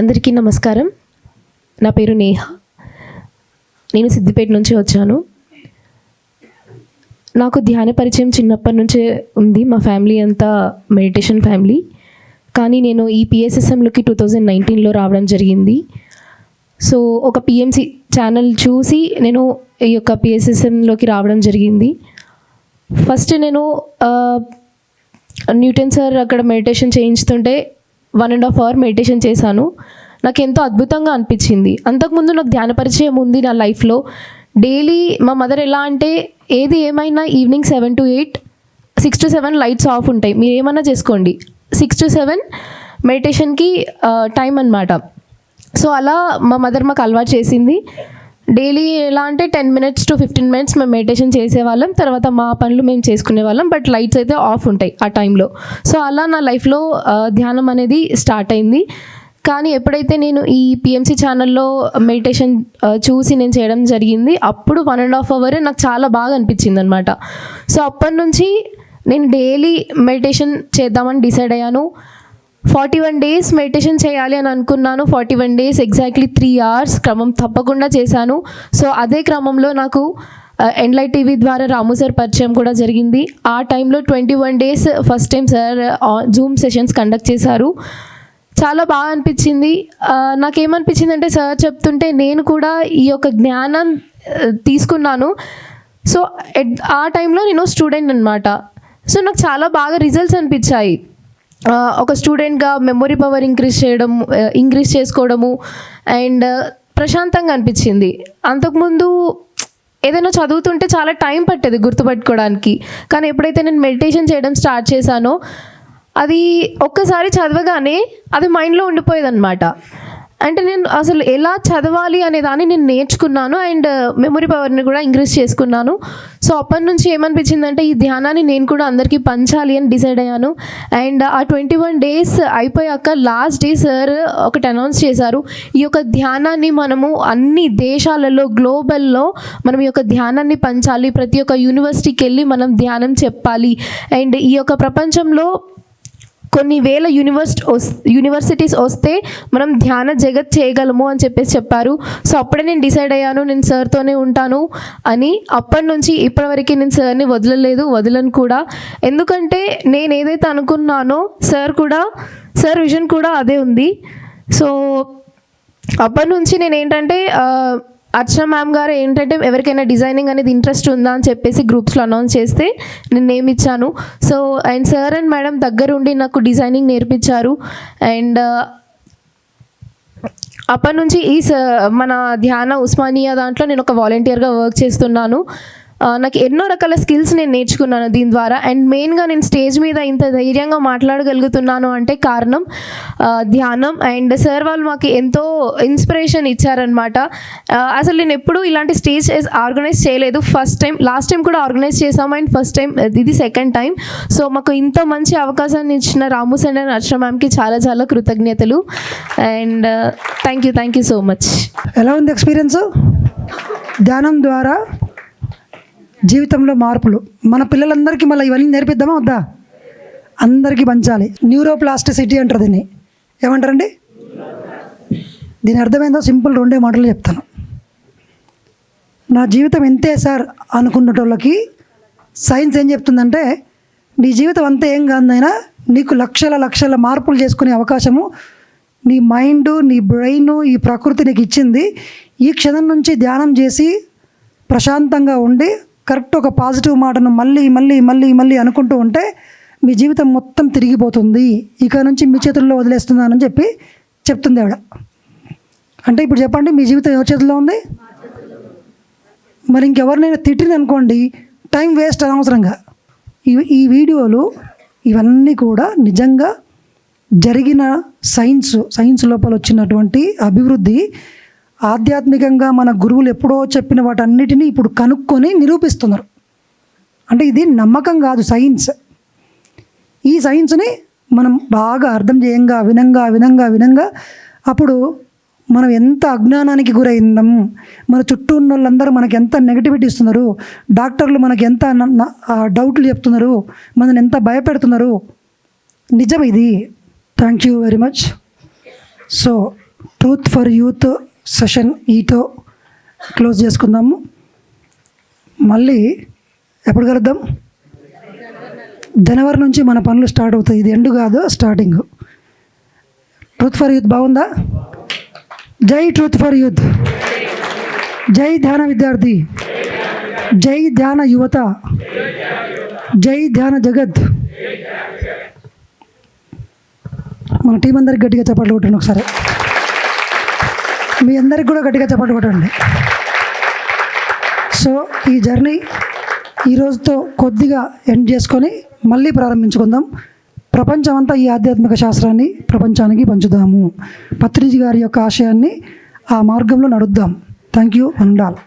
అందరికీ నమస్కారం. నా పేరు నేహ. నేను సిద్దిపేట నుంచి వచ్చాను. నాకు ధ్యాన పరిచయం చిన్నప్పటి నుంచే ఉంది. మా ఫ్యామిలీ అంతా మెడిటేషన్ ఫ్యామిలీ. కానీ నేను ఈ పిఎస్ఎస్ఎంలోకి 2019లో రావడం జరిగింది. సో ఒక పిఎంసి ఛానల్ చూసి నేను ఈ యొక్క పిఎస్ఎస్ఎంలోకి రావడం జరిగింది. ఫస్ట్ నేను న్యూటన్ సార్ అక్కడ మెడిటేషన్ చేయించుతుంటే 1.5 hour మెడిటేషన్ చేశాను. నాకు ఎంతో అద్భుతంగా అనిపించింది. అంతకుముందు నాకు ధ్యాన పరిచయం ఉంది నా లైఫ్లో. డైలీ మా మదర్ ఎలా అంటే ఏది ఏమైనా evening 7 to 8, 6 to 7 lights off ఉంటాయి, మీరు ఏమన్నా చేసుకోండి. 6 to 7 మెడిటేషన్కి టైం అన్నమాట. సో అలా మా మదర్ మాకు అలవాటు చేసింది. డైలీ ఎలా అంటే 10 minutes to 15 minutes మేము మెడిటేషన్ చేసేవాళ్ళం. తర్వాత మా పనులు మేము చేసుకునే వాళ్ళం. బట్ లైట్స్ అయితే ఆఫ్ ఉంటాయి ఆ టైంలో. సో అలా నా లైఫ్లో ధ్యానం అనేది స్టార్ట్ అయింది. కానీ ఎప్పుడైతే నేను ఈ పిఎంసి ఛానల్లో మెడిటేషన్ చూసి నేను చేయడం జరిగింది, అప్పుడు 1.5 hour నాకు చాలా బాగా అనిపించింది అనమాట. సో అప్పటి నుంచి నేను డైలీ మెడిటేషన్ చేద్దామని డిసైడ్ అయ్యాను. 41 days మెడిటేషన్ చేయాలి అని అనుకున్నాను. 41 days ఎగ్జాక్ట్లీ 3 hours క్రమం తప్పకుండా చేశాను. సో అదే క్రమంలో నాకు ఎన్లైట్ టీవీ ద్వారా రాము సార్ పరిచయం కూడా జరిగింది. ఆ టైంలో 21 days first time sir Zoom sessions conduct చేశారు. చాలా బాగా అనిపించింది. నాకేమనిపించింది అంటే సార్ చెప్తుంటే నేను కూడా ఈ యొక్క జ్ఞానం తీసుకున్నాను. సో ఆ టైంలో నేను స్టూడెంట్ అనమాట. సో నాకు చాలా బాగా రిజల్ట్స్ అనిపించాయి. ఒక స్టూడెంట్గా మెమొరీ పవర్ ఇంక్రీజ్ చేసుకోవడము అండ్ ప్రశాంతంగా అనిపించింది. అంతకుముందు ఏదైనా చదువుతుంటే చాలా టైం పట్టేది గుర్తుపెట్టుకోవడానికి. కానీ ఎప్పుడైతే నేను మెడిటేషన్ చేయడం స్టార్ట్ చేశానో అది ఒక్కసారి చదవగానే అది మైండ్లో ఉండిపోయేది అనమాట. అంటే నేను అసలు ఎలా చదవాలి అనే దాన్ని నేను నేర్చుకున్నాను అండ్ మెమొరీ పవర్ని కూడా ఇంక్రీజ్ చేసుకున్నాను. సో అప్పటి నుంచి ఏమనిపించిందంటే ఈ ధ్యానాన్ని నేను కూడా అందరికీ పంచాలి అని డిసైడ్ అయ్యాను. అండ్ ఆ 21 days అయిపోయాక లాస్ట్ డే సార్ ఒకటి అనౌన్స్ చేశారు, ఈ యొక్క ధ్యానాన్ని మనము అన్ని దేశాలలో గ్లోబల్లో మనం ఈ యొక్క ధ్యానాన్ని పంచాలి, ప్రతి ఒక్క యూనివర్సిటీకి వెళ్ళి మనం ధ్యానం చెప్పాలి అండ్ ఈ యొక్క ప్రపంచంలో కొన్ని వేల యూనివర్సిటీస్ వస్తే మనం ధ్యాన జగత్ చేయగలము అని చెప్పారు. సో అప్పుడే నేను డిసైడ్ అయ్యాను నేను సార్తోనే ఉంటాను అని. అప్పటి నుంచి ఇప్పటివరకు నేను సార్ని వదలను కూడా. ఎందుకంటే నేను ఏదైతే అనుకున్నానో సార్ విజన్ కూడా అదే ఉంది. సో అప్పటి నుంచి నేను ఏంటంటే అర్చన మ్యామ్ గారు ఏంటంటే ఎవరికైనా డిజైనింగ్ అనేది ఇంట్రెస్ట్ ఉందా అని చెప్పేసి గ్రూప్స్లో అనౌన్స్ చేస్తే నేను నేమ్ ఇచ్చాను. So and sir and madam దగ్గరుండి నాకు డిజైనింగ్ నేర్పించారు. అండ్ అప్పటి నుంచి మన ధ్యాన ఉస్మానియా దాంట్లో నేను ఒక వాలంటీర్గా వర్క్ చేస్తున్నాను. నాకు ఎన్నో రకాల స్కిల్స్ నేను నేర్చుకున్నాను దీని ద్వారా. అండ్ మెయిన్గా నేను స్టేజ్ మీద ఇంత ధైర్యంగా మాట్లాడగలుగుతున్నాను అంటే కారణం ధ్యానం. అండ్ సార్ వాళ్ళు మాకు ఎంతో ఇన్స్పిరేషన్ ఇచ్చారనమాట. అసలు నేను ఎప్పుడూ ఇలాంటి స్టేజ్ ఆర్గనైజ్ చేయలేదు. ఫస్ట్ టైం, లాస్ట్ టైం కూడా ఆర్గనైజ్ చేసాము అండ్ ఫస్ట్ టైం ఇది సెకండ్ టైం. సో మాకు ఇంత మంచి అవకాశాన్ని ఇచ్చిన రాము సార్ అండ్ అర్చన మ్యామ్కి చాలా చాలా కృతజ్ఞతలు. And thank you so much. ఎలా ఉంది ఎక్స్పీరియన్స్? ధ్యానం ద్వారా జీవితంలో మార్పులు మన పిల్లలందరికీ మళ్ళీ ఇవన్నీ నేర్పిద్దామా వద్దా? అందరికీ పంచాలి. న్యూరోప్లాస్టిసిటీ అంటారు దీన్ని. ఏమంటారండి? దీని అర్థమైందో సింపుల్ 2 మాటలు చెప్తాను. నా జీవితం ఎంతే సార్ అనుకున్నటోళ్ళకి సైన్స్ ఏం చెప్తుందంటే నీ జీవితం అంతే ఏం కాదైనా నీకు లక్షల మార్పులు చేసుకునే అవకాశము నీ మైండ్, నీ బ్రెయిన్, ఈ ప్రకృతి నీకు ఇచ్చింది. ఈ క్షణం నుంచి ధ్యానం చేసి ప్రశాంతంగా ఉండి కరెక్ట్ ఒక పాజిటివ్ మాటను మళ్ళీ అనుకుంటూ ఉంటే మీ జీవితం మొత్తం తిరిగిపోతుంది. ఇక నుంచి మీ చేతుల్లో వదిలేస్తున్నానని చెప్తుంది ఆవిడ. అంటే ఇప్పుడు చెప్పండి, మీ జీవితం ఎవరి చేతుల్లో ఉంది? మరి ఇంకెవరినైనా తిట్టింది అనుకోండి, టైం వేస్ట్ అనవసరంగా. ఈ వీడియోలు ఇవన్నీ కూడా నిజంగా జరిగిన సైన్స్ లోపల వచ్చినటువంటి అభివృద్ధి. ఆధ్యాత్మికంగా మన గురువులు ఎప్పుడో చెప్పిన వాటన్నిటినీ ఇప్పుడు కనుక్కొని నిరూపిస్తున్నారు. అంటే ఇది నమ్మకం కాదు, సైన్స్. ఈ సైన్స్ని మనం బాగా అర్థం చేయంగా వినంగా అప్పుడు మనం ఎంత అజ్ఞానానికి గురైందాం, మన చుట్టూ ఉన్న వాళ్ళందరూ మనకి ఎంత నెగటివిటీ ఇస్తున్నారు, డాక్టర్లు మనకి ఎంత డౌట్లు చెప్తున్నారు, మనల్ని ఎంత భయపెడుతున్నారు. నిజం ఇది. Thank you very much. So truth for youth session ఈతో క్లోజ్ చేసుకుందాము. మళ్ళీ ఎప్పుడు కలుద్దాం? జనవరి నుంచి మన పనులు స్టార్ట్ అవుతాయి. ఇది ఎండు కాదు, స్టార్టింగ్. ట్రూత్ ఫర్ యూత్ బాగుందా? జై ట్రూత్ ఫర్ యూత్, జై ధ్యాన విద్యార్థి, జై ధ్యాన యువత, జై ధ్యాన జగత్. మన టీం అందరికి గట్టిగా చప్పట్లు కొట్టండి ఒకసారి. మీ అందరికి కూడా గట్టిగా చప్పట్లు కొట్టండి. సో ఈ జర్నీ ఈరోజుతో కొద్దిగా ఎండ్ చేసుకొని మళ్ళీ ప్రారంభించుకుందాం. ప్రపంచం అంతా ఈ ఆధ్యాత్మిక శాస్త్రాన్ని ప్రపంచానికి పంచుదాము. పత్రిజీ గారి యొక్క ఆశయాన్ని ఆ మార్గంలో నడుద్దాం. Thank you. ఉండాలి.